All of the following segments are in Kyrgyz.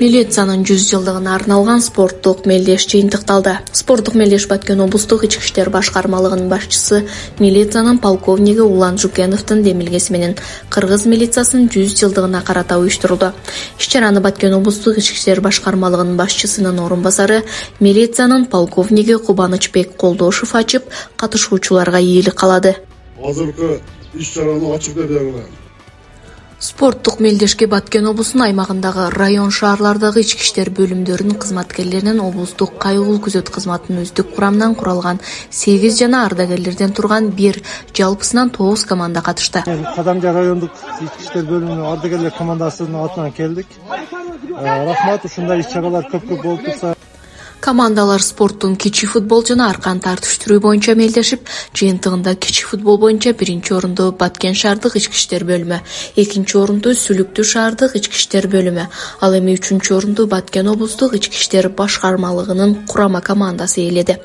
Милициянын 100 жылдыгына арналган спорттук мелдеш жыйынтыкталды. Спорттук мелдеш Баткен облустук ички иштер башкармалыгынын башчысы милициянын полковниги Улан Жукеновдун демилгеси менен кыргыз милициясынын 100 жылдыгына карата уюштурулду. Иш-чараны Баткен облустук ички иштер башкармалыгынын башчысынын орун басары милициянын полковниги Кубанычбек Колдошев ачып, катышуучуларга ийгилик каалады. Азыркы иш-чараны ачык деп айтам. Спорттук мелдешке Баткен облусунун аймагындагы район шаарлардагы ички иштер бөлүмдөрүнүн кызматкерлеринен облустук кайгылуу күзөт кызматынын үздүк курамынан куралган 8 жана ардагерлерден турган бир жалпысынан 9 команда катышты. Кадамжа райондук ички иштер бөлүмүнүн ардагерлер командасынын атынан келдик. Рахмат, ушундай иш-чаралар көп болуп турса. Командалар спорттун кичи футбол жана аркан тартыштыруу боюнча мелдешип, жыйынтыгында кичи футбол боюнча 1-орунду Баткен шаардык ички иштер бөлүмү, 2-орунду Сүлүктүү шаардык ички иштер бөлүмү, ал эми 3-орунду Баткен облустук ички иштер башкармалыгынын курама командасы ээледи.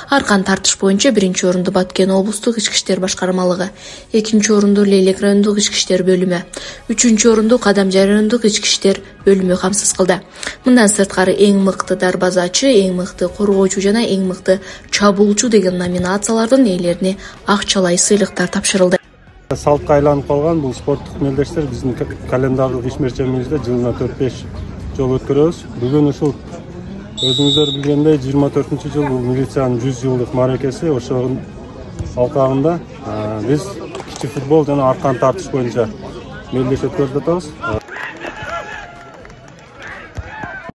Аркан тартыш боюнча 1-орунду Баткен облустук ички иштер башкармалыгы, 2-орунду Лейлек райондук ички иштер бөлүмү, 3-орунду Кадамжа райондук ички иштер бөлүмү камсыз кылды. Мындан сырткары эң мыкты дарбазачы, эң мыкты коргоочу жана эң мыкты чабуулчу деген номинациялардын ээлерине акчалай сыйлыктар тапшырылды. Салтка айланып калган бул спорттук мелдештер биздин календардык ишмерчемибизде жылына 4-5 жолу өткөрөбүз. Бүгүн ушул өзүңүздөр билгендей 24-жыл бул милициянын 100 жылдык мааракеси, ошонун алкагында биз кичи футбол жана аркан тартыш боюнча мелдеш өткөрүп жатабыз.